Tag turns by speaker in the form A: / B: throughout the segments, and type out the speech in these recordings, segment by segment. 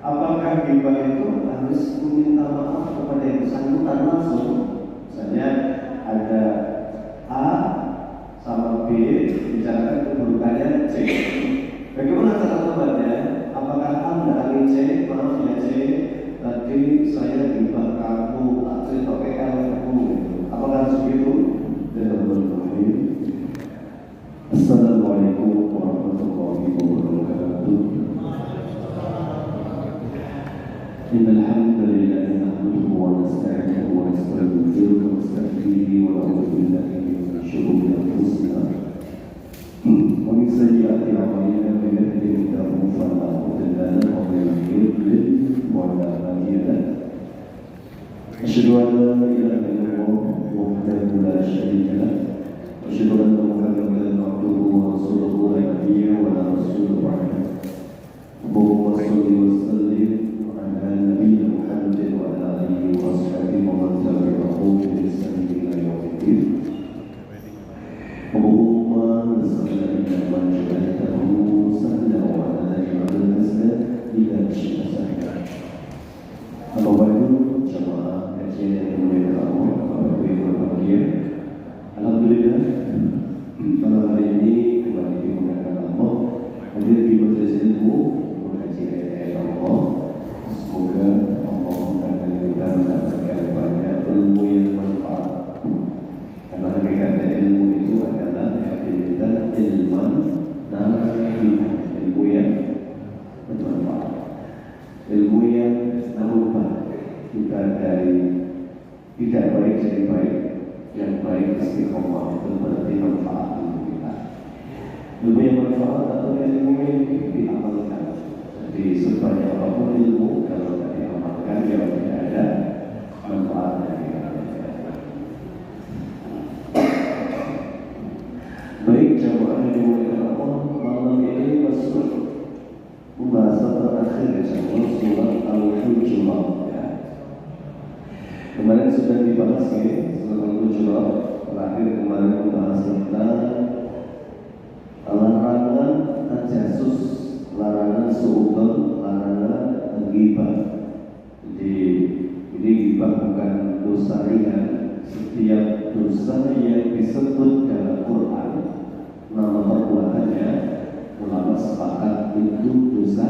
A: Apakah ghibah itu harus meminta maaf kepada yang bersangkutan langsung? Misalnya ada A sama B bicarakan keburukannya C. Bagaimana cara tobatnya? Apakah A mendatangi C? Maaf ya C, tadi saya ghibah kamu, tak cerita ke kamu. Apakah harus begitu? Assalamualaikum warahmatullahi wabarakatuh. Innal hamdalillah nahmaduhu wa nasta'inuhu wa nastaghfiruhu wa nastaghfiruhu wa na'udzu billahi min shururi anfusina wa min sayyiati a'malina man yahdihillahu fala mudilla lahu wa man yudlil fala hadiya lahu. Asyhadu an la ilaha illallah wahdahu la syarika lahu wa asyhadu anna Muhammadan abduhu wa rasuluhu la nabiyya wa la rasula ba'dahu. Allahumma shalli wa sallim ala nabiyyina Muhammadin wa ala alihi wa sahbihi wa man tabi'ahum bi ihsan ila yaumiddin. Allahumma salli ala man ja'altahu sahlan wa ala alihi ila syaitan. Apa baru jemaah kajian yang dimuliakan Allah, Bapak Ibu berbahagia. Alhamdulillah, pada hari ini kembali dimuliakan Allah hadir di majelis ilmu mengkaji ayat Allah. Semoga Allah akan kita mendapatkan banyak ilmu yang manfaat. Karena hakikatnya ilmu itu adalah aktivitas ilman nafi'ah, ilmu yang bermanfaat, ilmu yang merubah kita dari tidak baik jadi baik, yang baik istiqomah. Itu berarti manfaat untuk kita. Ilmu yang manfaat atau ilmu yang diamalkan. Jadi sebanyak apapun ilmu, kalau tidak diamalkan dia tidak ada manfaatnya. Baik, jamaah yang dimuliakan Allah, malam ini masuk pembahasan terakhir insyaallah surat Al-Hujurat. Kemarin sudah dibahas ya, surat Al-Hujurat terakhir kemarin membahas tentang larangan tajasus, larangan su'udzon, larangan ghibah. Jadi ini ghibah bukan dosa ringan. Setiap dosa yang disebut dalam Quran nama perbuatannya ulama sepakat itu dosa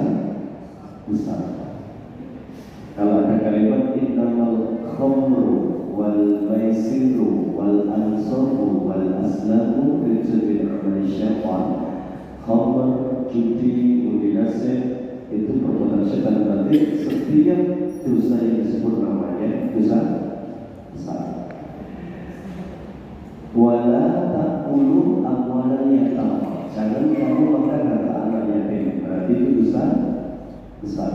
A: besar. Kalau ada kalimat innamal khamru wal maisiru wal ansabu wal aslamu rijzun min amali syaitan. Khamr, judi, mudinasih itu perbuatan syaitan. Berarti setiap dosa yang disebut namanya dosa besar. Wala ta'kulu amwalan yatim. Jangan kamu makan harta anak yatim. Berarti itu dosa besar.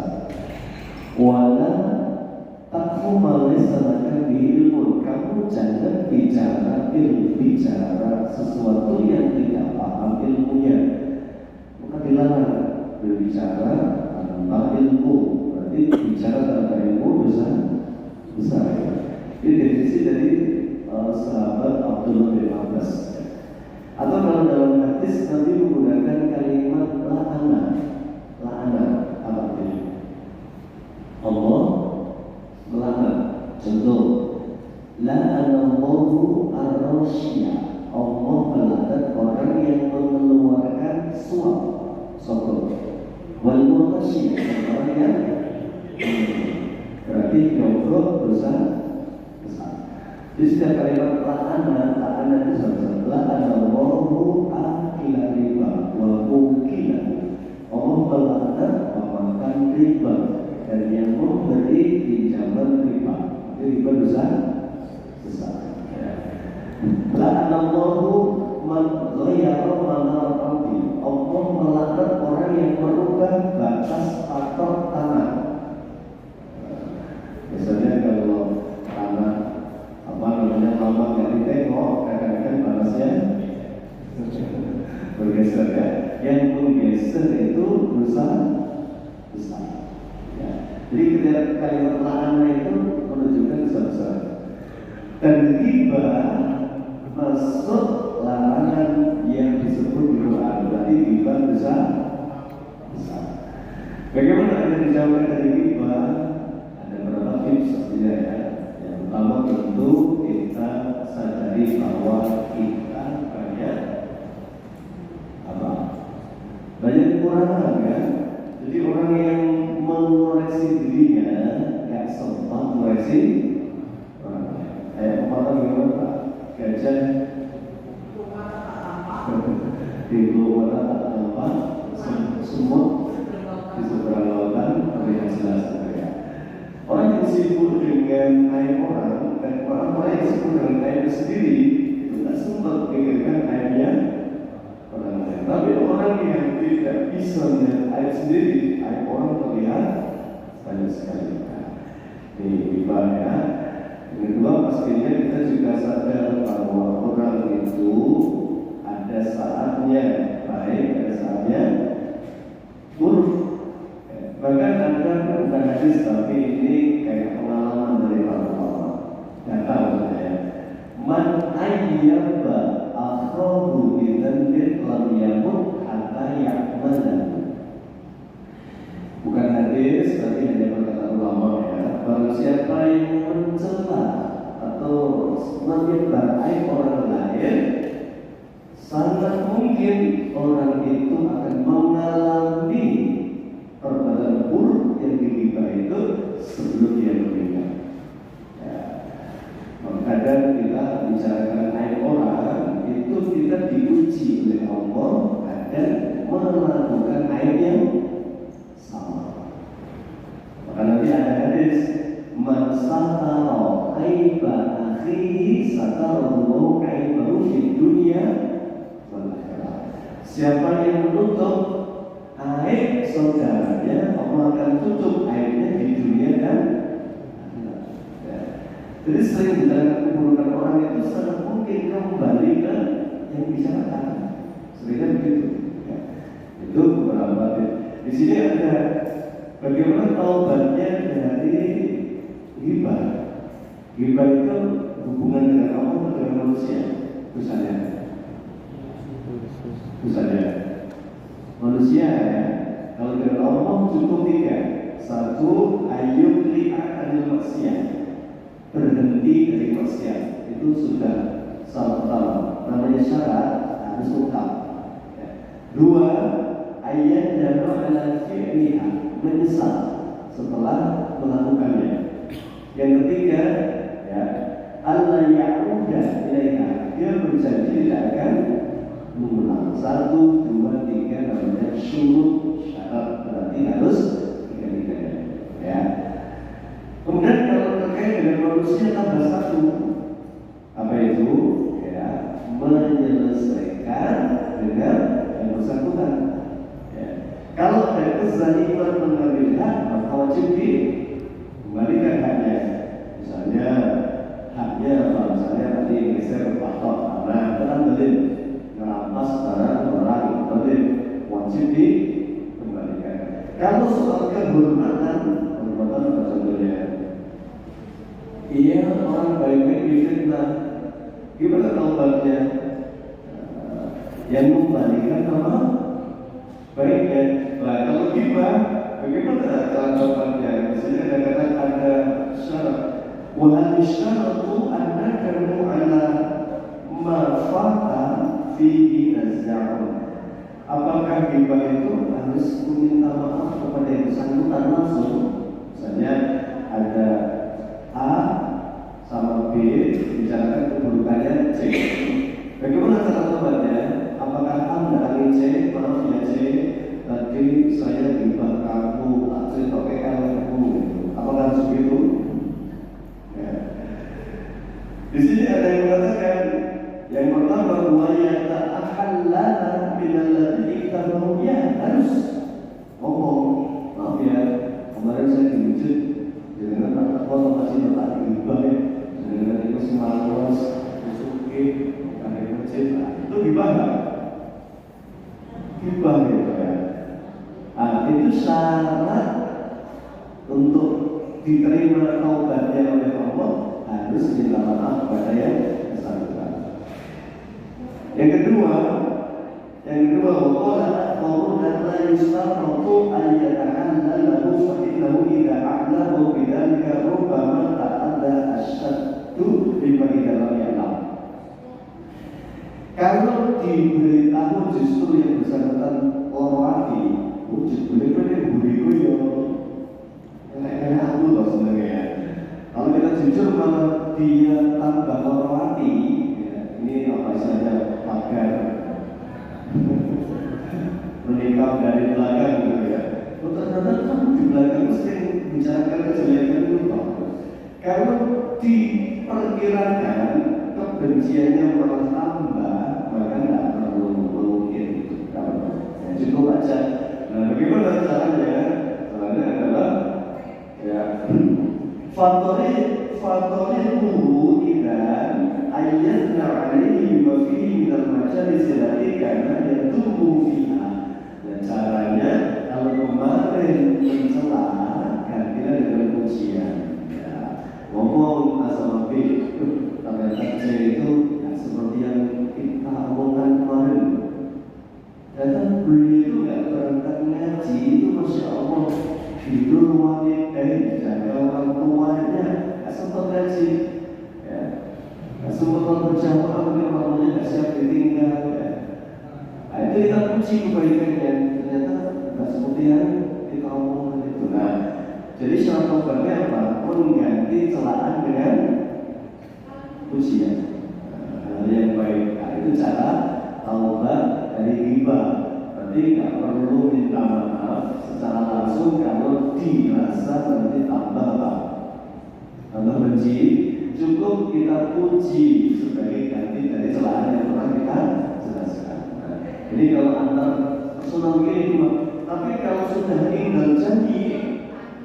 A: Wala takfu ma laysa laka bihi ilmun. Kamu jangan bicara sesuatu yang tidak paham ilmunya. Maka dilarang berbicara tanpa ilmu. Berarti bicara tanpa ilmu dosa besar. Ini definisi dari sahabat Abdullah bin Abbas. Atau kalau dalam hadis Nabi menggunakan kalimat la'ana. La'ana apa artinya? Allah melaknat. Contoh, la'anallahu ar-rasyia. Allah melaknat orang yang mengeluarkan suap, sotong. Wal mutasyia, orang yang berarti nyogok dosa besar. Di setiap kalimat la'ana itu sama-sama. La'anallahu akila riba wa mukilahu. Allah melaknat memakan riba dan yang memberi pinjaman riba. Itu riba dosa besar. La'anallahu man ghayyara manara rabbi. Allah melaknat orang yang merubah batas patok tanah. Misalnya kalau tanah lama nggak ditengok, kadang-kadang batasnya bergeser ya. Yang menggeser itu dosa besar. Ya. Jadi ketika kalimat la'ana itu menunjukkan dosa besar. Dan ghibah masuk larangan yang disebut di Quran. Berarti ghibah dosa besar. Bagaimana dengan dijauhkan dari riba, ada beberapa tips pastinya ya. Yang pertama tentu kita sadari bahwa kita banyak kekurangan kan. Jadi orang yang mengoreksi dirinya nggak sempat mengoreksi orang lain. Kayak pepatah gimana Pak? Gajah di luar tak nampak, semut di seberang lautan terlihat jelas ya. Orang yang sibuk dengan aib orang dan orang-orang yang sibuk dengan aib sendiri itu tak sempat memikirkan aibnya orang lain. Tapi orang yang tidak bisa melihat aib sendiri, aib orang terlihat banyak sekali. Ini riba ya. Yang kedua pastinya kita juga sadar bahwa orang itu ada saatnya baik, ada saatnya buruk. Bahkan ada bukan hadis tapi ini kayak pengalaman dari para ulama. Data saya, man ayyaba akhrahu bi dhanbin lam yamut hatta ya'malahu. Bukan hadis tapi hanya perkataan ulama ya. Barang siapa yang mencela atau menyebar aib orang lain, sangat mungkin orang itu akan mengalami perbuatan buruk yang digiba itu sebelum dia meninggal. Ya. Kadang kita bicarakan aib orang itu kita diuji oleh Allah dan melakukan aib yang sama. Maka nanti ada hadis man satara aiba akhihi satarallahu aibahu fid dunya wal akhirah. Siapa yang menutup aib saudaranya, Allah akan tutup aibnya di dunia dan akhirat. Ya. Jadi sering bilang keburukan orang itu sangat mungkin kembali ke yang bicarakan. Seringnya begitu. Ya. Itu beberapa. Di sini ada bagaimana taubatnya dari ghibah. Ghibah itu hubungan dengan Allah atau dengan manusia? Misalnya manusia ya. Kalau dengan Allah cukup 3. 1, ayyub li'akanil maksiat, berhenti dari maksiat. Itu sudah syarat pertama. Namanya syarat harus lengkap. 2, ayat dama ala fi'liha, menyesal setelah melakukannya. Yang ketiga ya, Allah ya'udah ilaiha, dia berjanji tidak akan mengulang. 1, 2, 3 namanya syurut, syarat, berarti harus 3-3 ya. Kemudian kalau terkait dengan manusia tambah 1, apa itu ya, menyelesaikan dengan yang bersangkutan ya. Kalau ada kezaliman mengambil hak, maka wajib dikembalikan haknya. Misalnya haknya apa? Misalnya tadi geser patok tanah, kan dalil merampas barang orang, dalil wajib dikembalikan. Kalau soal kehormatan apa contohnya? Iya, orang baik-baik difitnah, gimana taubatnya? Yang membalikan nama baiknya. Nah, kalau ghibah, bagaimana cara taubatnya? Misalnya kadang-kadang ada syarat. Wa al-syaratu annaka ala ma fata fihi naz'un. Apakah ghibah itu harus meminta maaf kepada yang bersangkutan langsung? Misalnya ada A sama B bicarakan keburukannya C. Bagaimana cara taubatnya? Apakah A mendatangi C? Maaf ya C, tadi saya ghibah kamu, tak cerita ke kamu. Apakah harus begitu? Ya. Di sini ada yang mengatakan yang pertama wa yata'ahallana minalladzi iktabahu, ya harus ngomong, maaf ya kemarin saya diwujud dengan anak foto masih tak ghibah ya, dengan itu semalas suki ada masjid, itu ghibah nggak? Ghibah gitu ya. Nah, itu syarat untuk diterima taubatnya oleh Allah, harus minta maaf kepada yang bersangkutan. Yang kedua, waqala qawlan la yustaratu an yata'allala lahu Kalau diberitahu justru yang bersangkutan loro ati, boleh-boleh buriku yo enak aku loh sebenarnya. Kalau kita jujur malah dia tambah loro ati, ya, ini apa saja pagar menikah dari belakang gitu ya. Ternyata kamu di belakang sering bicarakan kejelekan itu bagus. Kalau diperkirakan kebenciannya malah tambah, maka tidak perlu mungkin itu. Ya, cukup aja. Nah, bagaimana caranya? Caranya adalah ya faktornya dulu dan ayatnya alaihi wa fihi minal majalis allati kana yatubu fiha. Dan caranya kalau kemarin mencela gantilah dengan pujian. Ya, ngomong asal ternyata saya itu ya, seperti yang kita omongkan kemarin. Dan beliau itu nggak berangkat ngaji itu masya Allah hidup wanita jaga orang tuanya nggak sempat ngaji, ya nggak sempat berjamaah mungkin waktunya nggak siap ditinggal. Ya. Nah, itu kita puji kebaikannya, ternyata nggak seperti yang kita omongkan itu. Nah, jadi syarat taubatnya apa? Mengganti celaan dengan pujian. Hal yang baik. Nah, itu cara taubat dari riba. Berarti nggak perlu minta maaf secara langsung kalau dirasa nanti tambah apa? Tambah benci. Cukup kita puji sebagai ganti dari celaan yang pernah kita jelaskan. Nah, jadi kalau antar personal ini cuma, tapi kalau sudah ingkar janji,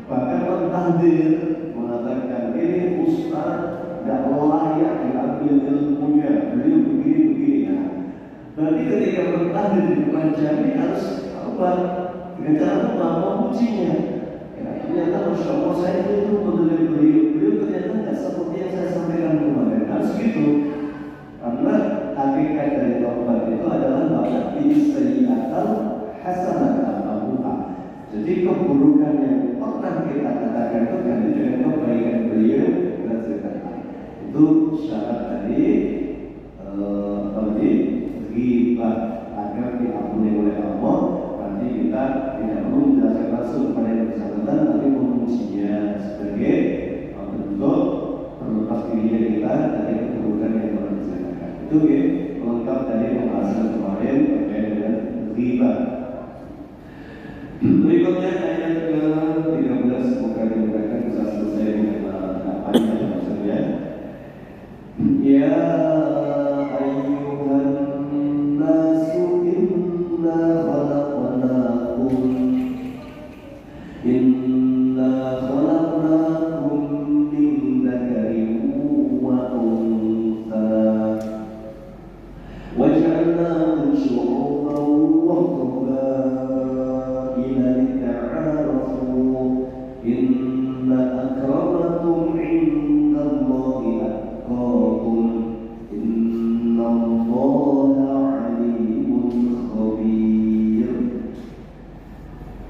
A: bahkan mentahdir mengatakan ini ustaz tidak layak diambil ilmunya, beliau begini-begini. Nah, berarti ketika bertahan di depan jami harus apa? Dengan cara apa? Memujinya. Ya, ternyata masya Allah saya itu mendengar beliau ternyata tidak seperti yang saya sampaikan kemarin. Harus gitu. Karena hakikat dari taubat itu adalah bahwa istaiatal hasanatan abuha. Jadi keburukan yang pernah kita katakan itu ganti dengan kebaikan beliau dan ceritakan. Itu syarat dari riba agar diampuni oleh Allah. Nanti kita tidak perlu menjelaskan langsung kepada yang bersangkutan, tapi memujinya sebagai bentuk terlepas dirinya kita dari keburukan yang pernah diceritakan. Itu ya lengkap dari pembahasan kemarin terkait dengan riba. Berikutnya ayat ke-13, semoga dimudahkan bisa selesai dengan panjang maksudnya. Ya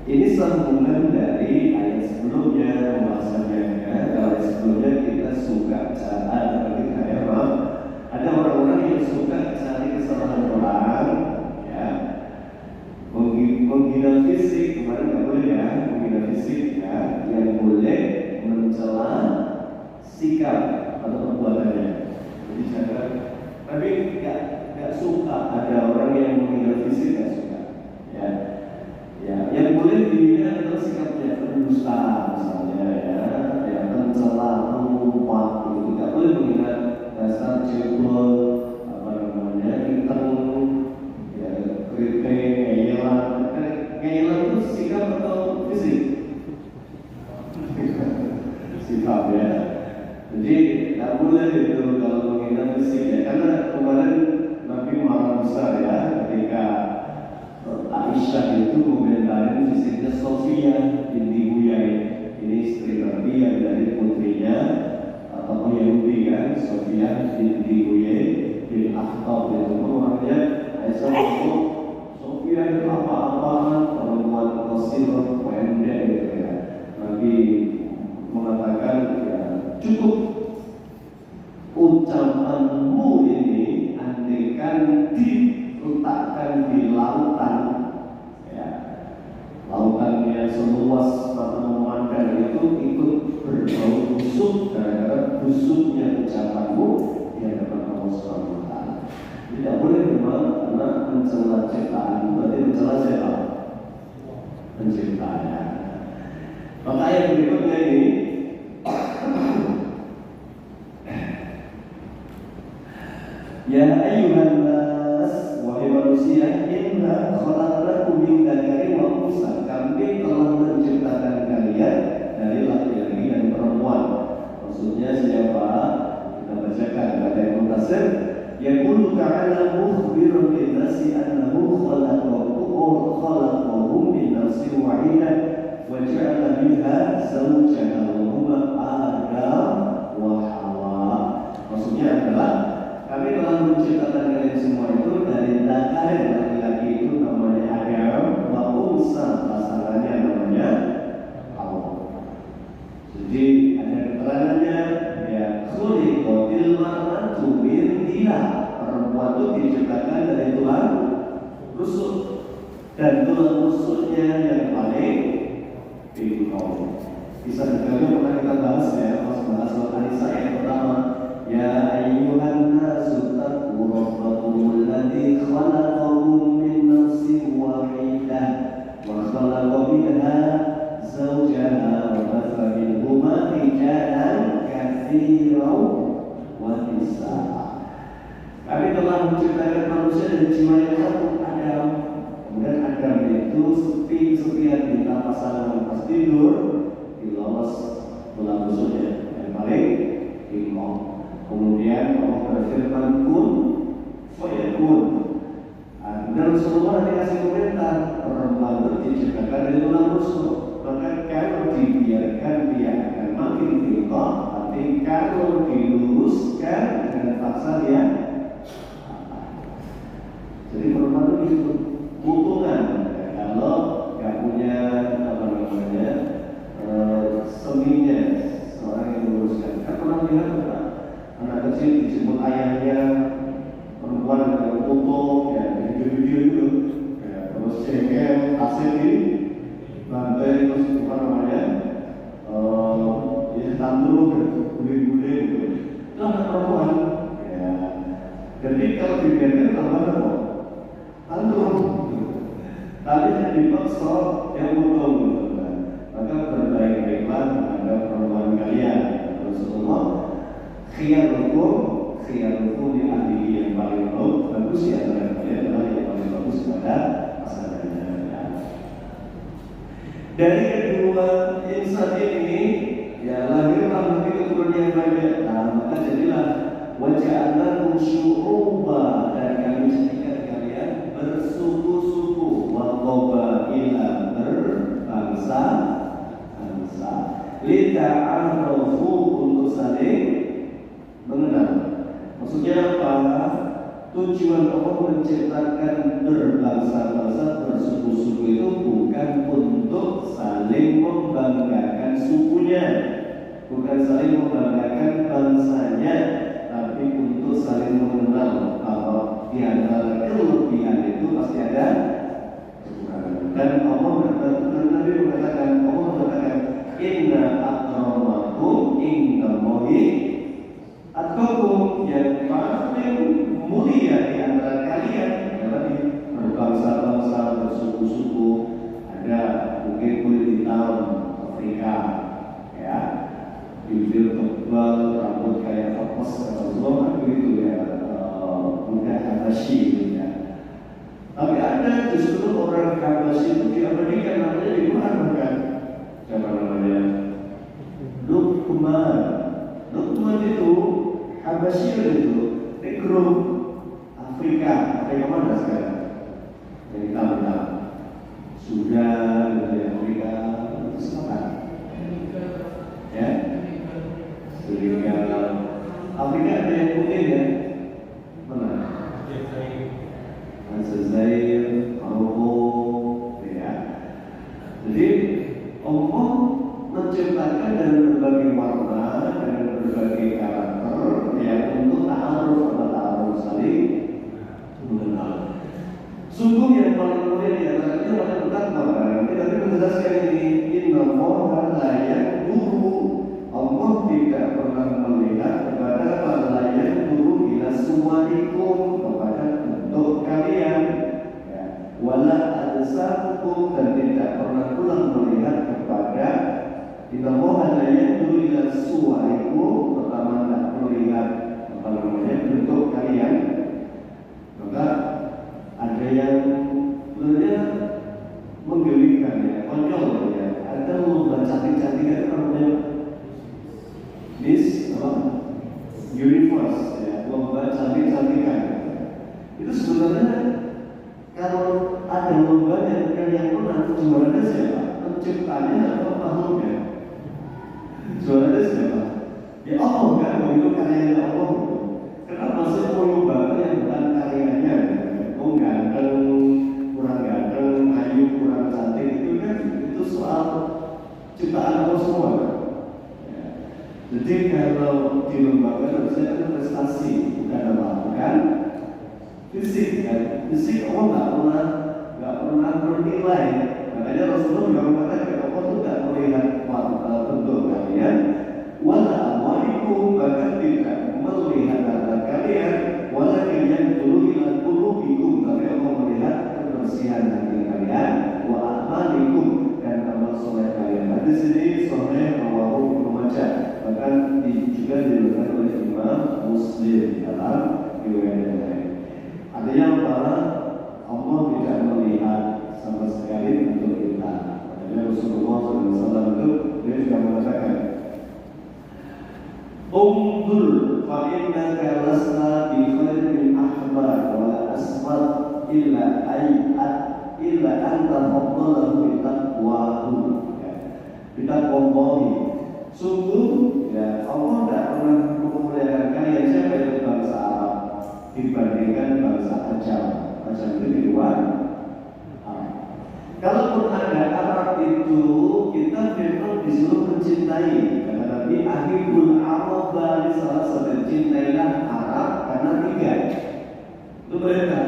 A: ini sambungan dari ayat sebelumnya pembahasannya. Kalau sebelumnya kita suka seperti kayak ada orang-orang yang suka cari kesalahan orang, ya, menghina fisik. Kemarin nggak boleh ya menghina fisik, ya, yang boleh mencela sikap atau perbuatannya. Jadi jangan, tapi nggak suka ada orang yang menghina fisik, nggak suka, ya. Ya, yang boleh dihina adalah sikapnya pendusta misalnya, ya mencela, mengumpat, gitu. Tidak boleh menghina dasar cebol, apa namanya, hitam, ya keriting, ngeyelan itu sikap atau fisik? Sikap, ya. Jadi tidak boleh itu kalau menghina fisik, ya. Karena kemarin Nabi marah besar ya ketika Aisyah itu komentarin fisiknya Sofia binti Huyai. Ini istri Nabi yang dari putrinya atau Yahudi kan, Sofia binti Huyai bin Akhtab. Itu orangnya Aisyah itu Sofia itu apa-apaan, perempuan kosir, pendek gitu ya. Nabi mengatakan ya cukup ucapanmu ini andaikan busuknya ucapanmu di hadapan Allah Subhanahu wa taala. Tidak boleh memang karena mencela ciptaan berarti mencela siapa? Penciptanya. Maka ayat berikutnya ini ya ayyuhan nas wahai manusia inna khalaqnakum min dzakarin wa unsa, kami telah menciptakan kalian dari laki-laki dan perempuan. Maksudnya siapa? Kita bacakan kata yang mutasir yaqulu ta'ala mukhbirun lin-nasi annahu khalaqahum min nafsin wahidah wa ja'ala minha zawjaha wa huma Adam wa Hawa. Maksudnya adalah kami telah menciptakan kalian semua itu dari dzakar, laki-laki itu namanya Adam, wa unsa pasangannya namanya Hawa. Jadi ada keterangannya ya khuliqatil mar'atu min dilaa, perempuan itu diciptakan dari tulang rusuk dan tulang rusuknya yang paling bingkong. Bisa dikatakan pernah kita bahas ya, pas bahas Al-Anisa yang pertama ya ayyuhan nasu taqu rabbakum alladzi khalaqakum min nafsin wahidah wa khalaqa minha zawjaha wa batha minhuma rijalan katsiran wa nisaa. Kami telah menciptakan manusia dari jiwa yang satu, Adam. Kemudian Adam itu sepian minta pasangan pas tidur dilawas tulang rusuknya yang paling bingkong. Kemudian Allah berfirman kun fayakun. Dan Rasulullah dikasih perintah perempuan itu diciptakan dari tulang rusuk. Maka kalau dibiarkan dia akan makin bingkong, tapi kalau diluruskan dengan paksa dia jadi perempuan itu disebut kutungan. Kalau nggak punya apa namanya seninya seorang yang meluruskan. Kan pernah lihat apa? Anak kecil disebut ayahnya perempuan yang kutung, ya video-video itu, ya, terus cengkel, aset di bantai, terus apa namanya, ya tanduk, guling-guling gitu. Itu anak perempuan. Ya. Jadi kalau dibiarkan tambah apa? Tanduk. Tapi yang dipaksa yang kutung gitu kan. Maka berbaik-baiklah terhadap perempuan kalian. Rasulullah khiyarukum li ahlihi, yang paling bagus di antara kalian adalah yang paling bagus pada pasangannya. Dari kedua insan ini ya lahirlah nanti keturunan yang banyak. Nah maka jadilah waja'alnakum syu'uba, dan kami jadikan kalian bersuku-suku, wa qabaila, berbangsa-bangsa, lita'arafu, untuk saling mengenal. Maksudnya apa? Tujuan Allah menciptakan berbangsa-bangsa, bersuku-suku itu bukan untuk saling membanggakan sukunya, bukan saling membanggakan bangsanya, tapi untuk saling mengenal bahwa di antara kelebihan itu pasti ada kekurangan. Dan Allah mengatakan, inna akramakum indallahi atqakum, yang paling mulia di antara kalian adalah berbangsa-bangsa, bersuku-suku. Ada mungkin kulit hitam Afrika, ya, bibir tebal, rambut kayak kapas, Rasulullah begitu ya, bukan Habasyi gitu ya. Tapi ada justru orang Habasyi itu diabadikan, namanya di Quran bukan? Siapa namanya? Luqman. Luqman itu Habasyi itu negro Afrika mana sekarang? Yang kita Sudan, dari Afrika itu selatan, ya. Senegal, Afrika ada yang putih ya, mana? Aljazair, Maroko, ya. Jadi Allah menciptakan dengan berbagai warna, dengan berbagai karakter, ya, untuk ta'aruf saling mengenal. Sungguh yang paling mulia di antara kita adalah bertakwa. Kita menjelaskan ini, innallaha la yanzuru, Allah tidak pernah melihat ciptaan Allah semua. Ya. Jadi kalau di lembaga harusnya ada prestasi, bukan apa, bukan fisik kan. Fisik Allah nggak pernah bernilai. Makanya Rasulullah juga mengatakan Allah itu nggak melihat bentuk kalian, wala amwalikum, bahkan tidak melihat harta kalian, walakin yanzuru ila qulubikum, tapi Allah melihat kebersihan hati kalian, wa a'malikum, dan amal soleh kalian. Hadis ini sahih rawahu Ibnu Majah, bahkan juga diriwayatkan oleh Imam Muslim dalam riwayat yang lain. Artinya apa? Allah tidak melihat sama sekali untuk kita. Makanya Rasulullah SAW itu dia juga mengatakan, Umdur fa innaka lasta bi khairin ahbar wa asfar illa anta faddalahu bi taqwahu. Bitaqwallahi. Sungguh ya Allah tidak pernah memuliakan kalian. Siapa yang bangsa Arab dibandingkan bangsa Ajam. Ajam itu di luar Arab. Kalaupun ada Arab itu, kita memang disuruh mencintai. Karena Nabi akhirul Arab dari salah satu, cintailah Arab karena 3. Itu mereka.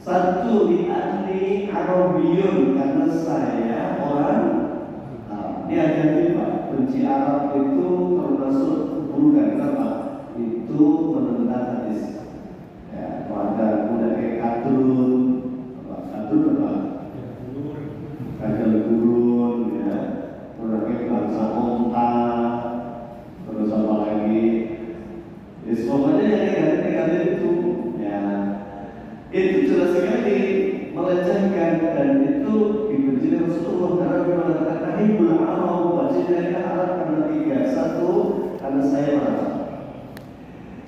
A: 1, di ahli Arabiyun, karena saya orang Arab. Ini ada 5. Benci Arab itu termasuk keburukan. Kenapa? Itu menentang hadis. Ya, pada udah kayak kadrun apa? Kadal gurun, ya, berbagai bangsa onta, terus apa lagi? Pokoknya yang negatif itu, ya, itu jelas sekali melecehkan, dan itu dibenci Rasulullah karena dia mengatakan ahibul Arab, wajibnya Arab karena 3. 1, karena saya merasa.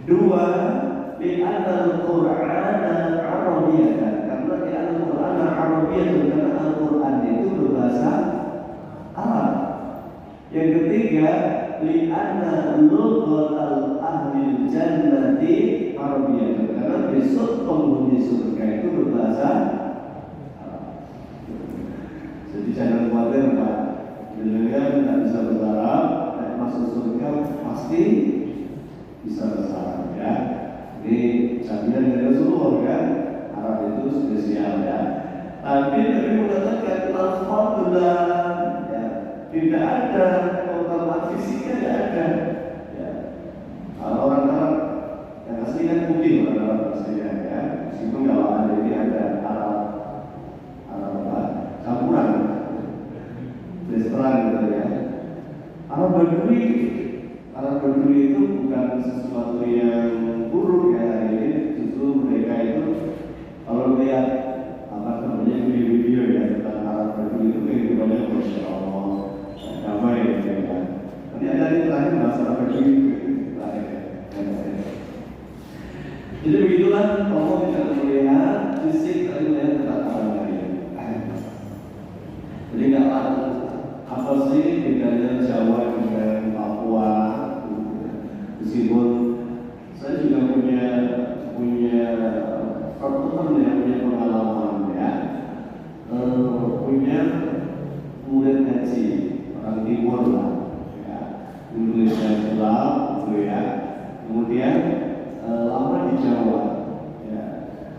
A: 2, li'anna al-Qur'ana Arabiyyatan, karena li'anna al-Qur'ana Arabiyyatan, karena Al-Quran itu berbahasa Arab. Yang ketiga, li'anna lughatal ahli jannati Arabiyyatan, karena besok penghuni surga itu berbahasa Arab. Jadi jangan khawatir Pak, jenengan tidak bisa bahasa Arab, masuk surga pasti bisa bahasa Arab, ya. Ini jaminan dari Rasulullah kan, Arab itu spesial, ya. Tapi Nabi mengatakan al-fadlan, ya, tidak ada keutamaan fisiknya, tidak ada. Ya. Kalau orang Arab yang asli kan putih, orang Arab aslinya, ya. Meskipun kalau ada ini ada Arab apa? Campuran, restoran gitu ya. Arab Badui itu bukan sesuatu yang buruk ya, ini justru mereka itu kalau lihat apa namanya video-video ya tentang Arab Badui itu kehidupannya Masya Allah damai ya kan. Nanti ada di terakhir bahasa Arab Badui terakhir. Jadi begitulah, Allah tidak melihat fisik, tapi melihat ketakwaan kalian. Jadi nggak apa sih bedanya Jawa dengan Papua? Meskipun saya juga punya teman yang punya pengalaman, ya, punya murid haji orang timur lah, ya, Indonesia Pulau, gitu ya. Kemudian lama di Jawa, ya,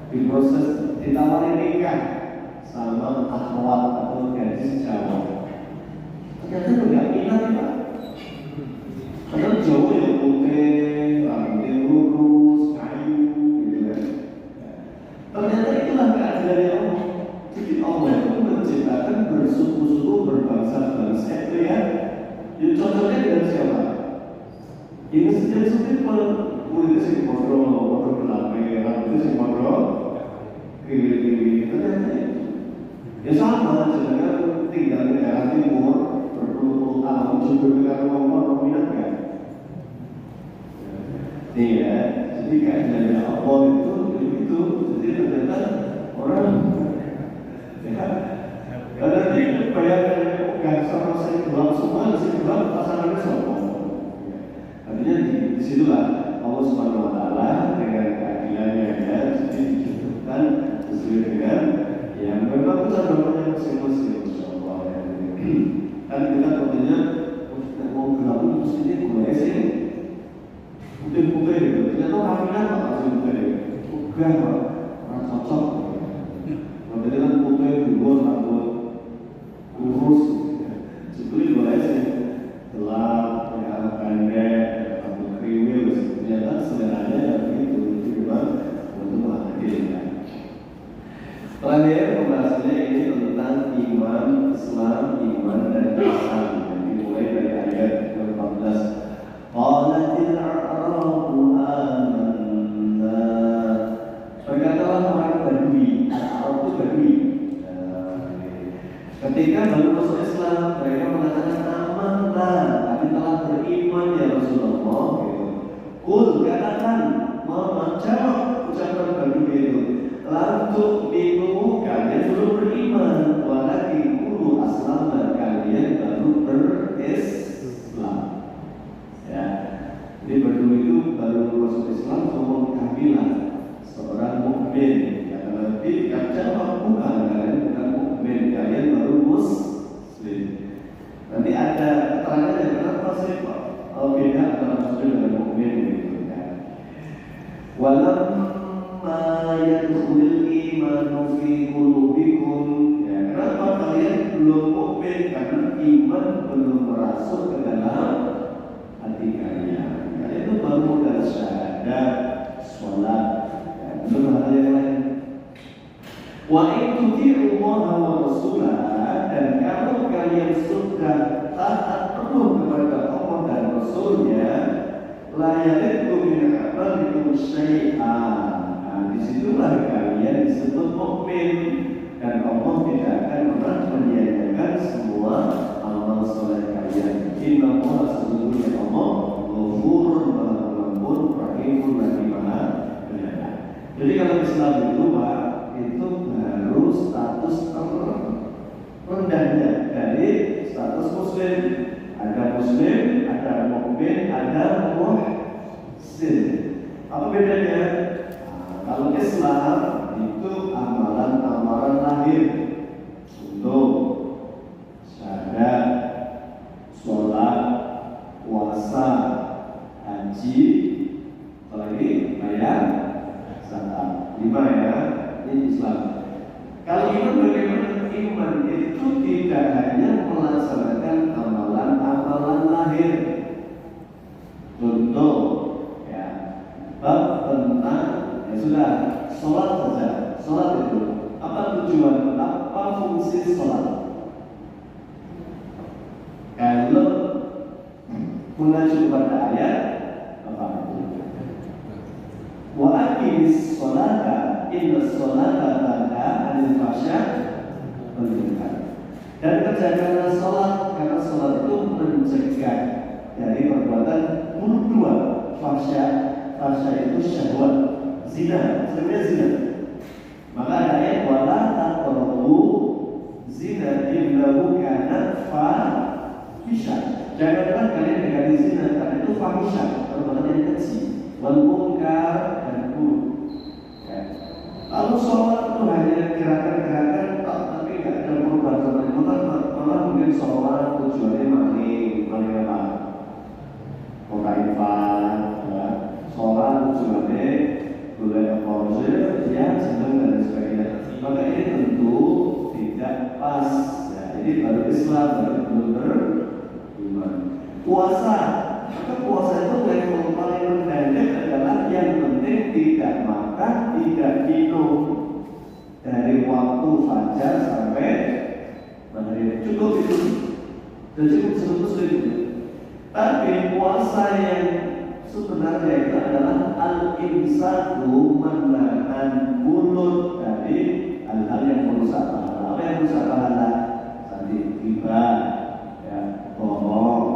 A: diproses ditawarin nikah sama akhwat atau gadis Jawa. Ternyata nggak minat Pak. Karena Jawa yang putih, rambutnya lurus, kayu, gitu kan. Ternyata itulah keadilan Allah. Jadi Allah itu menciptakan bersuku-suku, berbangsa-bangsa itu ya. Jadi contohnya dengan siapa? Ini sejak simpel, kulitnya sih modro berlapis, rambutnya sih modro, kiri-kiri. Ternyata itu. Ya sama, sedangkan tinggal di daerah timur berpuluh-puluh tahun juga dengan ngomong minat kan? Iya, jadi keadilan Allah itu begitu. Jadi ternyata orang ya, karena dia bayangkan bukan sama saya gelap semua, saya gelap pasangannya sombong. Artinya di situlah Allah Subhanahu Wa Taala dengan keadilannya ya, jadi dijatuhkan sesuai dengan yang memang kita namanya masing-masing, insyaallah. Kan kita katanya mau gelap itu mestinya gue sih putih-putih gitu. Ternyata rafinan Pak masih putih. Enggak Pak, orang cocok. Makanya kan putih dulu rambut kurus. Sebetulnya gue sih gelap, ya pendek, rambut kriwil. Ternyata sebenarnya ya begitu. Itu memang untuk menghadirkan. Terakhir pembahasannya ini tentang iman, Islam, iman dan ihsan. Dimulai dari ayat 14. Qalatil a'rabu amanna. Berkatalah orang Badui, Arab itu Badui. Ketika baru masuk Islam, mereka mengatakan amanna, kami telah beriman ya Rasulullah. Qul katakan, jawab ucapan Badui itu. Lantuk minggu kalian belum beriman, walakin kulu aslam dan kalian baru berislam. Ya, jadi berdua itu baru masuk Islam ngomong kabilah seorang mukmin. Ya, nanti jawab bukan kalian bukan mukmin, kalian baru muslim. Nanti ada keterangannya kenapa sih beda antara muslim dan mukmin gitu kan? Yadkhulul imanu fi qulubikum. Ya, kenapa kalian belum mukmin? Karena iman belum merasuk ke dalam hati kalian. Kalian itu baru modal syahadat, sholat, ya, belum hal yang lain. Wa in tuti'u Allah wa rasulah, dan kalau kalian sudah taat penuh kepada Allah dan Rasulnya, la yalikum min amalikum syai'an. Disitulah kalian disebut mukmin, dan Allah tidak akan pernah menyia-nyiakan semua amal soleh kalian. Inna Allah sesungguhnya Allah Ghafurun Maha Pengampun, Rahimun lagi Maha Penyayang. Jadi kalau Islam itu Pak, itu baru status terendahnya dari status muslim. Ada muslim, ada mukmin, ada muhsin. Apa bedanya? Kalau Islam itu amalan-amalan lahir untuk syahadat, sholat, puasa, haji, apalagi bayar zakat. 5 ya, ini Islam. Kalau iman bagaimana? Iman itu tidak hanya melaksanakan amalan-amalan lahir. Contoh, ya, bab tentang sudah sholat saja. Sholat itu apa tujuan? Apa fungsi sholat? Kalau mengacu pada ayat apa? Wa aqimis sholata inna sholata tanha 'anil fahsya'i wal munkar. Dan kerjakanlah sholat, karena sholat itu mencegah dari perbuatan buruk dua. Fahsya itu syahwat, zina, sebenarnya zina. Maka ada ayat wala taqrabu zina innahu kana fahisha. Janganlah kalian mendekati zina, karena itu fahisha, perbuatan yang keji, wal munkar dan buruk. Ya. Lalu sholat itu hanya gerakan-gerakan, tapi tidak ada perbuatan yang malah mungkin sholat tujuannya maling apa? Kokain, ya. Sholat tujuannya boleh korupsi, ya, senang dan sebagainya. Maka ini tentu tidak pas. Ya, jadi baru Islam, baru beriman. Puasa, maka puasa itu level paling rendah adalah yang penting tidak makan, tidak minum dari waktu fajar sampai maghrib. Cukup itu, dan cukup sebetulnya itu. Tapi puasa yang sebenarnya itu adalah al-imsaku, menahan mulut dari hal-hal yang merusak pahala. Apa yang merusak pahala? Tadi riba, ya, bohong.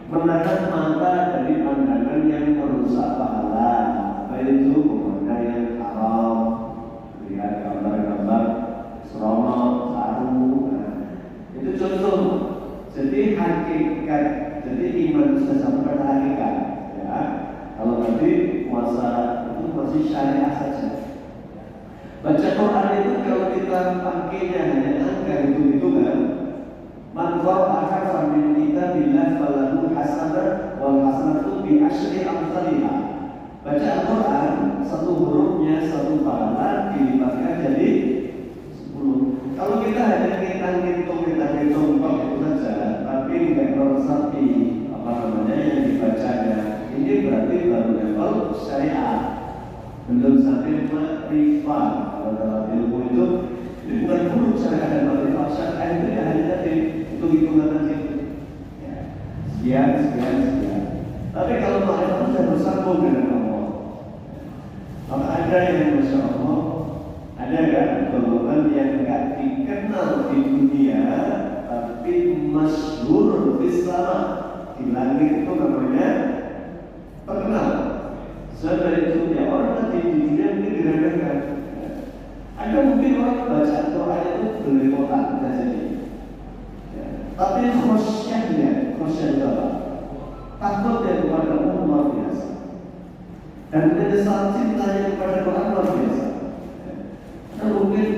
A: Menahan mata dari pandangan yang merusak pahala. Apa itu? Pemandangan yang haram, lihat gambar-gambar seronok, saru. Itu contoh. Jadi hakikat, jadi iman bisa sampai pada hakikat. Ya, kalau tadi puasa itu masih syariah saja. Baca Quran itu kalau kita pakainya hanya angka itu kan, Man qara'a harfan min kitabillah falahu hasanah wal hasanatu bi asyri amsalihha. Baca Al-Quran, satu hurufnya satu pahala dilipatkan jadi 10. Kalau kita hanya hitung itu saja, tapi nggak meresapi yang dibacanya, ini berarti baru level syariat, belum sampai makrifat. Kalau dalam ilmu itu bukan huruf syariat dan makrifat. Syariat itu hanya tadi hitung-hitungan aja, sekian. Tapi kalau makrifat sudah bersambung dengan Allah. Maka ada yang Masya Allah, ada kan golongan yang gak dikenal di dunia tapi masyhur di sama di langit, itu namanya terkenal. Sebab itu ya orang di dunia ini diremehkan. Ada mungkin orang baca Quran itu beli kotak jadi, tapi khosyahnya apa? Takutnya kepada Allah luar biasa. Dan menyesal cintanya kepada Quran luar biasa. Dan mungkin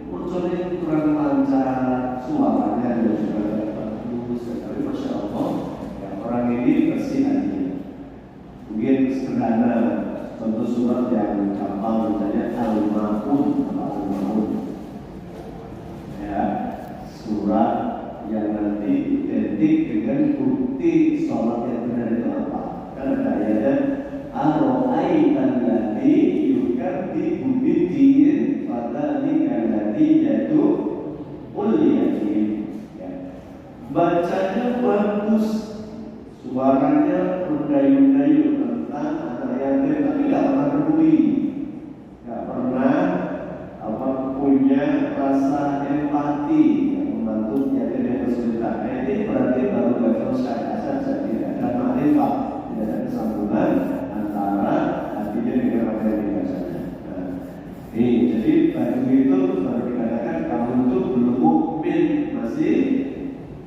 A: munculnya kurang lancar suaranya dan juga bagus, tapi Masya Allah ya, orang ini bersih hatinya. Mungkin sederhana contoh surat yang gampang misalnya Al-Ma'un, ya, surat yang nanti identik dengan bukti sholat yang benar itu apa? Kan ada ayatnya Ar-Ra'aitan ladzi yukadzibu bid-din fadzalika alladzi yad'ul yatim. Bacanya bagus, suaranya berdayu-dayu tentang anak yatim, tapi tidak pernah peduli, tidak pernah punya rasa empati yang membantu yatim yang kesulitan. Ini berarti baru level syariat saja, tidak ada makrifat, tidak ada kesambungan antara hatinya dengan apa yang dibacanya. Jadi bagi itu baru dikatakan kamu itu belum mukmin, masih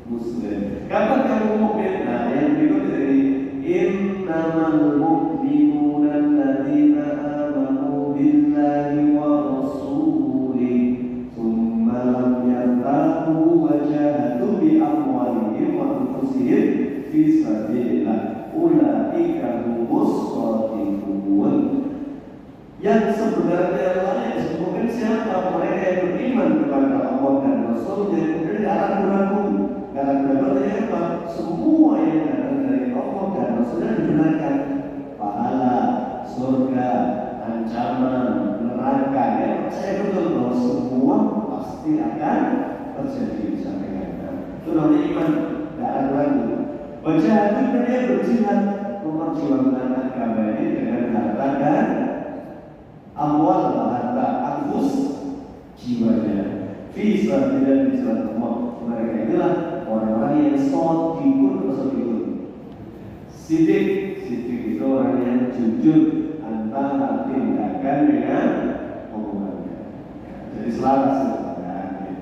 A: Muslim. Kapan kamu mukmin? Nah, yang berikut dari innamal mu'minuna alladzina amanu billahi wa rasulihi tsumma lam yartabu wa jahadu bi amwalihim wa anfusihim fi sabilillah ulaika humus shadiqun. Yang sebenarnya lain mungkin siapa mereka yang beriman kepada Allah dan Rasulnya, kemudian ragu-ragu. Karena berarti apa? Semua yang datang dari Allah dan Rasulnya dibenarkan. Pahala, surga, ancaman, neraka. Ya, saya betul bahwa semua pasti akan terjadi disampaikan. Itu namanya iman, tidak ada ragu. Baca hati dia berjihad memperjuangkan agama ini dengan harta dan amwal, harta, anfus, jiwanya. Bisa tidak bisa Allah. Mereka inilah orang-orang yang shadiqun. Sidik itu orang yang jujur antara tindakan dengan omongannya. Jadi selaras sebenarnya.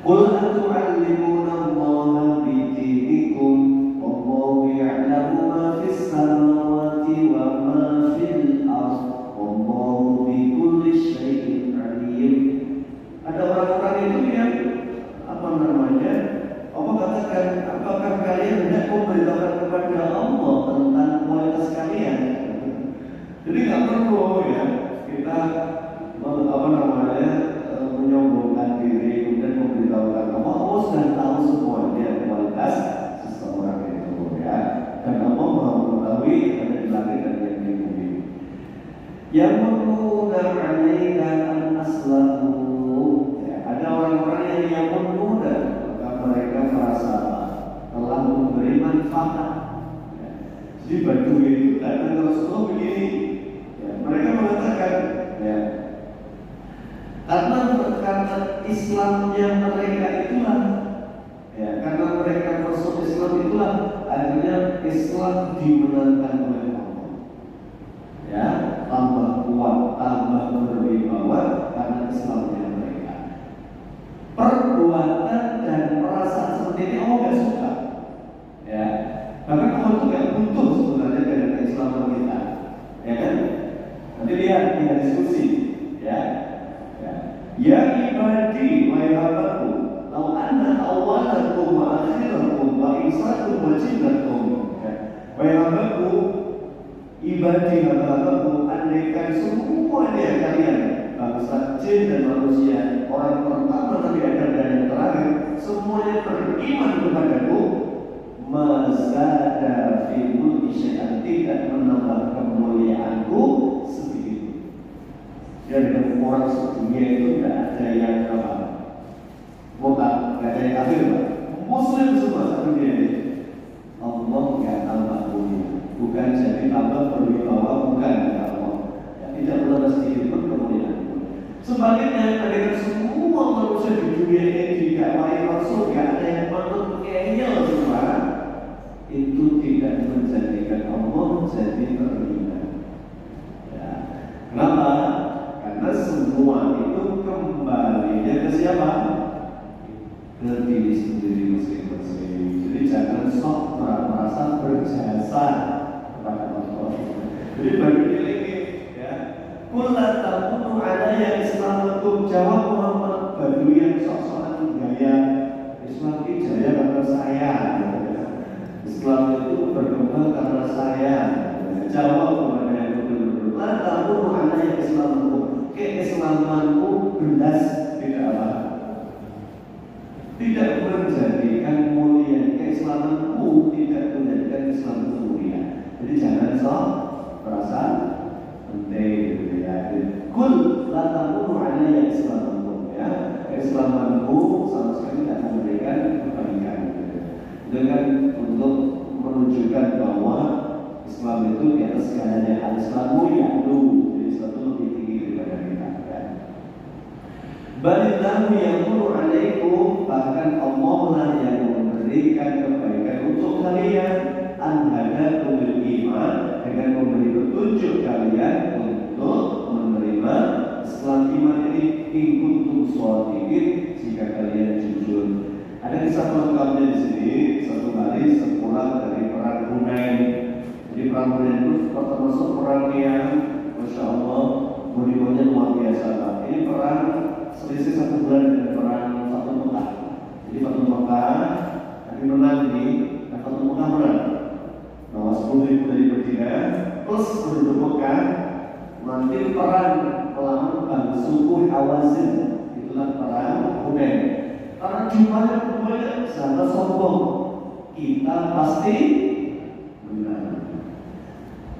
A: Qul atu'allimuna Allaha bi dinikum wallahu ya'lamu ma fis samawati wa ma fil ardh wallahu bi kulli syai'in alim. Ada orang-orang itu yang Allah katakan, apakah kalian hendak memberitahukan kepada Allah tentang kualitas kalian? Jadi nggak perlu ya kita menyombongkan diri kemudian memberitahukan Allah sudah tahu semuanya kualitas seseorang itu ya. Dan Allah Maha mengetahui yang ada di langit dan yang di bumi. Yang menurut alaika an aslamu. Ada orang-orang yang muda, maka mereka merasa telah memberi manfaat. Jadi baju itu datang ke Rasulullah begini, mereka mengatakan, karena Islamnya mereka itulah, karena mereka masuk Islam itulah, akhirnya Islam dimenangkan oleh Allah. Tambah kuat, tambah berwibawa karena Islamnya mereka. Perbuatan dan perasaan seperti ini Allah gak suka. Bahkan Allah itu gak butuh sebenarnya dengan keislaman kita. Ya kan? Nanti lihat diskusi. Ya ibadi wa hambaku, law anna Allah wajibnakum. Wahai hambaku, ibadi hamba-hambaku, andaikan semua dari kalian, bangsa jin dan manusia, orang pertama tapi ada dan yang terakhir, semuanya beriman kepadaku, mazada fi mulki syai'an, tidak menambah kemuliaanku sedikit. Dan orang sedunia itu tidak ada yang apa? Bukan, tidak ada yang kafir, Pak. Muslim semua satu dunia ini. Allah nggak tambah mulia, bukan jadi tambah berwibawa, bukan ya Allah. Ya, tidak menambah sedikit pun kemuliaan. Sebaliknya, ketika semua manusia di dunia ini didakwahi Rasul, nggak ada yang manut ngeyel semua, itu tidak menjadikan Allah jadi terhina. Ya. Kenapa? Karena semua itu kembalinya ke siapa? Ke diri sendiri masing-masing. Jadi jangan sok merasa berjasa kepada Allah. Jadi bagi ini, ya, Qul takunu alaya islamakum, jawab Muhammad bagi yang sok-sokan gaya Islam ini jaya karena saya. Islam itu berkembang karena saya. Jawab kepada yang betul-betul. La takunu alaya islamakum, keislamanku belas tidak apa. Tidak menjadikan mulia keislamanku, tidak menjadikan Islamku mulia. Jadi jangan sok merasa penting ya. Kul la takunu alaya islamakum, ya. Keislamanku sama sekali tidak memberikan kebaikan. Dengan untuk menunjukkan bahwa Islam itu di atas segalanya. Al-Islamu ya'lu, jadi Islam itu lebih tinggi daripada kita. Balillahu yaqulu alaikum, bahkan Allah lah yang memberikan kebaikan untuk kalian, anhadakum bil iman, dengan memberi petunjuk kalian untuk menerima Islam iman ini, in kuntum shadiqin, jika kalian jujur. Ada kisah lengkapnya di sini. Satu hari sepulang dari perang Hunain. Jadi perang Hunain itu termasuk perang yang Masya Allah muridonya luar biasa. Ini perang selisih 1 bulan dengan perang Fatu Mekah. Jadi Fatu Mekah kami menang di Fatu Mekah menang. Bahwa 10.000 dari Madinah plus penduduk Mekah nanti perang melawan suku Hawazin, itulah perang Hunain. Karena jumlahnya banyak, sangat sombong, kita pasti menang.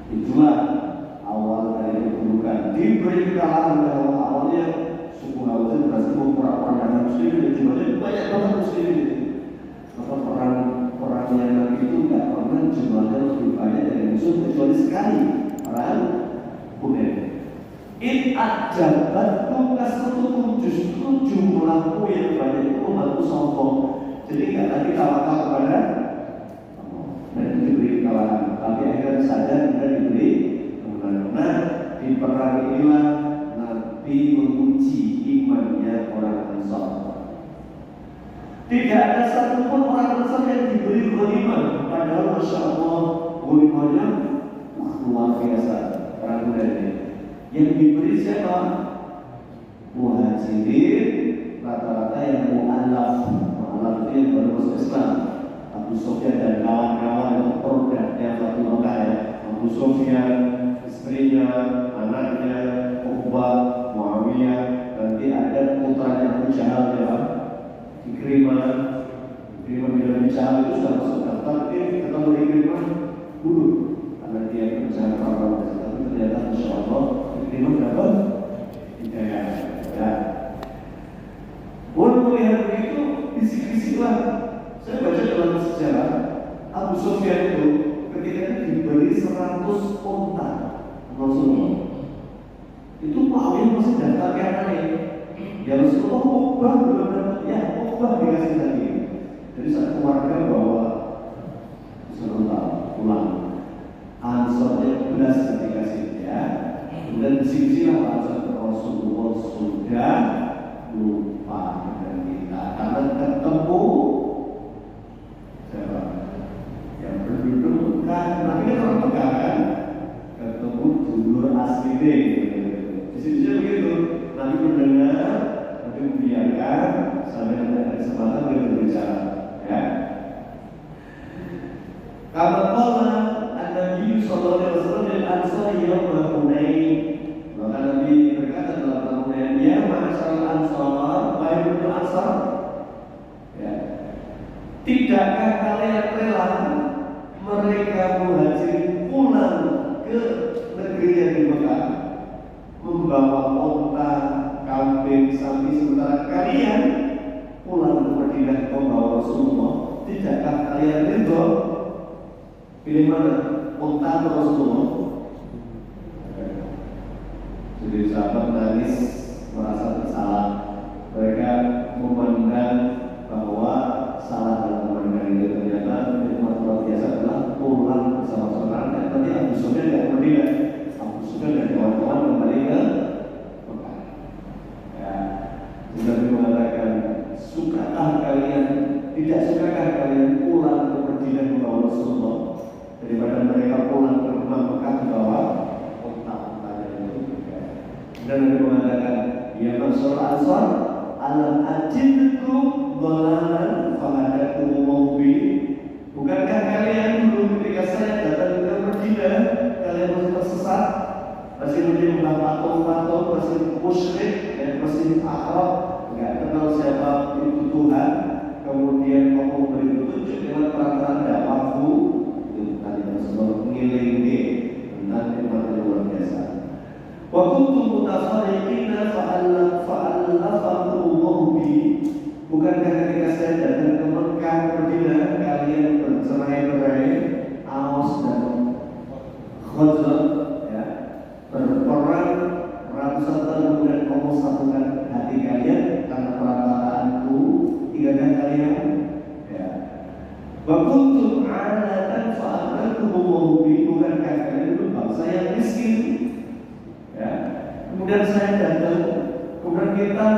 A: Itulah awal dari keburukan. Diberi kekalahan bahwa awalnya suku Hawazin berhasil memperang dengan muslimin, dan jumlahnya banyak banget muslimin itu. Maka perang yang Nabi itu nggak pernah jumlahnya lebih banyak dari musuh kecuali sekali perang Hunain. In ajabatku kasatukum, justru jumlahku yang banyak itu membuatku sombong. Jadi nggak lagi tawakal kepada Allah, dan itu diberi kekalahan. Tapi akhirnya sadar dan diberi kemenangan. Nah, di perang inilah Nabi menguji imannya orang Ansar. Tidak ada satupun orang Ansar yang diberi ghanimah, padahal Masya Allah ghanimahnya luar biasa. Perang Hunain yang diberi siapa? Muhajirin, rata-rata yang mu'alaf. Mu'alaf itu yang baru masuk Islam. Abu Sufyan dan kawan-kawan itu produknya Fatu Mekah ya. Abu Sufyan, istrinya, anaknya, Uqbah, Muawiyah. Nanti ada putranya Abu Jahal ya, Ikrimah. Ikrimah bin Abi Jahal itu sudah masuk daftar. Ketemu Ikrimah dulu karena dia berjalan para tapi ternyata Masya Allah Ikrimah dapat hidayah ya. Boleh melihat begitu, bisik-bisiklah. Saya baca dalam sejarah Abu Sufyan itu ketika diberi 100 unta Rasulullah, itu Muawiyah masih daftar aneh. Ya Rasulullah, Uqbah belum dapat, ya Uqbah dikasih lagi. Jadi saat keluarga bawa 1 unta pulang, Ansarnya belas dikasih ya. Kemudian bisik-bisiklah Rasulullah sudah lupa dengan kita karena ketemu siapa? Yang penduduk Mekah. Nanti kan orang Mekah kan ketemu dulur asli deh. Bisik-bisiknya begitu. Nanti mendengar, nanti membiarkan sampai nanti ada kesempatan dia berbicara ya. Kama qala An-Nabi sallallahu alaihi wasallam lil Ansar yaum Hunain. Maka Nabi berkata dalam Hunain, ya ma'asyarul Ansar, wahai penduduk Ansar, ya, tidakkah kalian rela mereka muhajirin pulang ke negerinya di Mekah membawa unta, kambing, sapi, sementara kalian pulang ke Madinah membawa Rasulullah? Tidakkah kalian ridho? Pilih mana? Unta atau Rasulullah? Jadi sahabat nangis, merasa bersalah. Mereka memandang bahwa salah dalam memandang itu ternyata nikmat luar biasa adalah pulang bersama saudara. Dan nanti Abu Sufyan tidak Madinah, Abu Sufyan dan kawan-kawan kembali ke Mekah. Ya, sudah mengatakan, sukakah kalian, tidak sukakah kalian pulang ke Madinah membawa Rasulullah daripada mereka pulang ke rumah Mekah membawa unta-untanya itu? Dan Nabi mengatakan, ya Rasul Ansar, alam ajidkum dhalalan fahadakum mawbi. Bukankah kalian dulu ketika saya datang ke Madinah, kalian masih tersesat, masih menyembah patung-patung, masih musyrik, dan masih akhraf, enggak kenal siapa itu Tuhan. Kemudian kamu memberi petunjuk dengan peraturan dakwahmu. Itu tadi Rasulullah mengilingi tentang nikmat yang luar biasa. Wa kuntum mutafarriqina fa'allafakum bi. Bukankah ketika saya datang ke Mekah, Madinah, kalian bercerai-berai, Aus dan Khazraj, ya, berperang ratusan tahun kemudian kamu satukan hati kalian karena perantaraanku. Ingatkah kalian? Ya. Wa kuntum 'alatan fa'allafakum bi. Bukankah kalian itu bangsa yang miskin? Ya. Kemudian saya datang, kemudian kita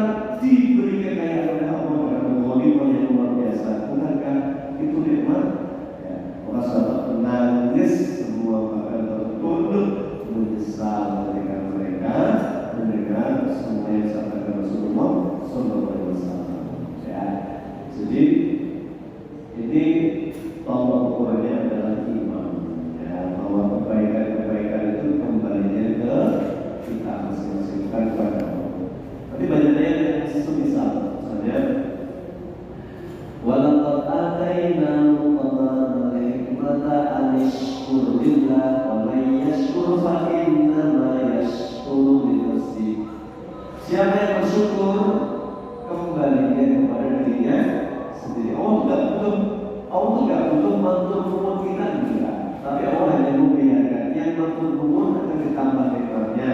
A: diberi kekayaan oleh Allah dengan ghaniman yang luar biasa. Bukankah itu nikmat? Ya. Orang sahabat menangis semua, bahkan tertunduk menyesal ketika mereka mendengar semua yang disampaikan Rasulullah sallallahu alaihi wasallam. Ya. Jadi ini tolak ukurnya adalah iman. Ya, bahwa kebaikan-kebaikan itu kembalinya ke kita masing-masing, bukan kepada Allah. Tapi banyak ayat yang semisal, misalnya walaqad atayna Luqman al-hikmata an yashkur lillah wa man yashkur fa innama yashkuru li nafsihi. Siapa yang bersyukur kembalinya kepada dirinya sendiri. Allah tidak butuh mantul kita juga. Tapi Allah hanya membiarkan yang mantul akan ditambah nikmatnya.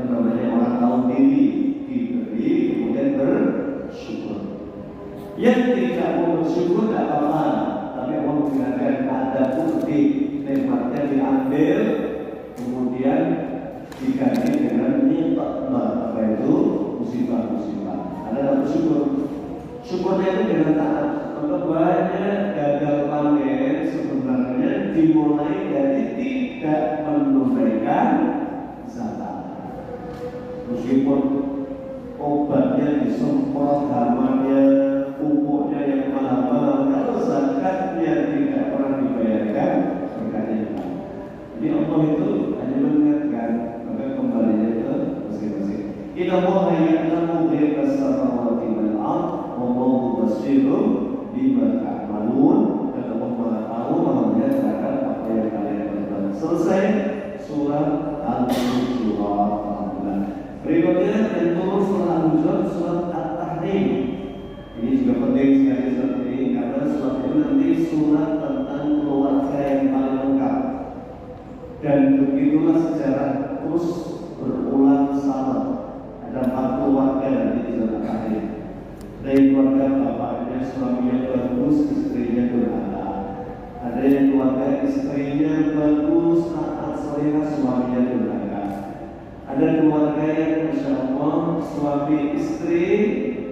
A: Namanya orang tahu diri, diberi kemudian bersyukur. Yang tidak mau bersyukur tidak apa-apa, tapi Allah menggunakan ada bukti nikmatnya diambil kemudian diganti dengan nikmat, apa itu musibah-musibah. Ada yang bersyukur, syukurnya itu dengan taat. Maka banyak gagal panen sebenarnya dimulai dari tidak menunaikan zakat. Meskipun obatnya disemprot, hamanya, pupuknya yang mahal-mahal, kalau zakatnya tidak pernah dibayarkan, berkatnya hilang. Jadi Allah itu hanya mengingatkan, maka kembalinya ke masing-masing. Inna Allaha ya'lamu ghaiba as-samawati wal ardh wa Allahu basirun bima ta'malun. Dan Allah Maha tahu, Maha melihat terhadap apa yang kalian lakukan. Selesai surat Al-Hujurat. Berikutnya yang turun surah Al-Hujurat, surat At-Tahrim. Ini juga penting sekali surat ini, karena surat ini nanti surat tentang keluarga yang paling lengkap. Dan begitulah sejarah terus berulang sama. Ada 4 keluarga nanti di surat At-Tahrim. Dari keluarga bapaknya, suaminya bagus, istrinya durhaka. Ada yang keluarga istrinya bagus, taat salehah, suaminya durhaka. Ada keluarga yang Masya Allah, suami istri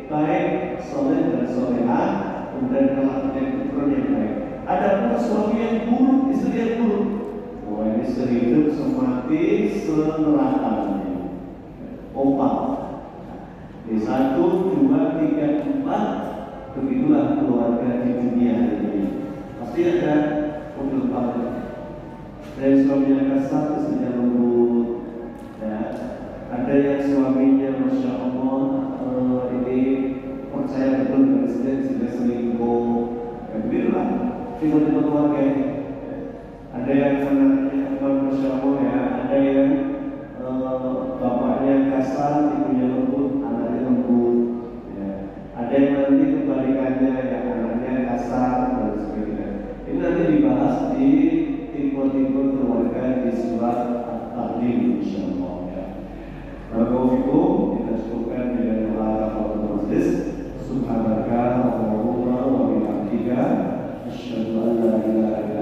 A: baik, soleh dan solehah, kemudian kelak punya keturunan yang baik. Ada pula suami yang buruk, istri yang buruk. Wah, ini sehidup semati senerakannya. Opal. Di 1, 2, 3, 4, begitulah keluarga di dunia ini. Pasti ada mobil kasar istrinya lembut, ya. Ada yang suaminya masya Allah ini percaya betul dengan istri sudah selingkuh, ya biarlah tiba-tiba keluarga ini. Ada yang anaknya masya Allah ya, ada yang bapaknya kasar, ibunya lembut, anaknya lembut, ya. Ada yang nanti kebalikannya ya, anaknya kasar dan sebagainya. Ini nanti dibahas di tipe-tipe keluarga di surat At-Tahrim insyaallah ya. Barakallahu kita cukupkan dengan doa kafaratul majlis. Subhanaka Allahumma wa bihamdika asyhadu an la ilaha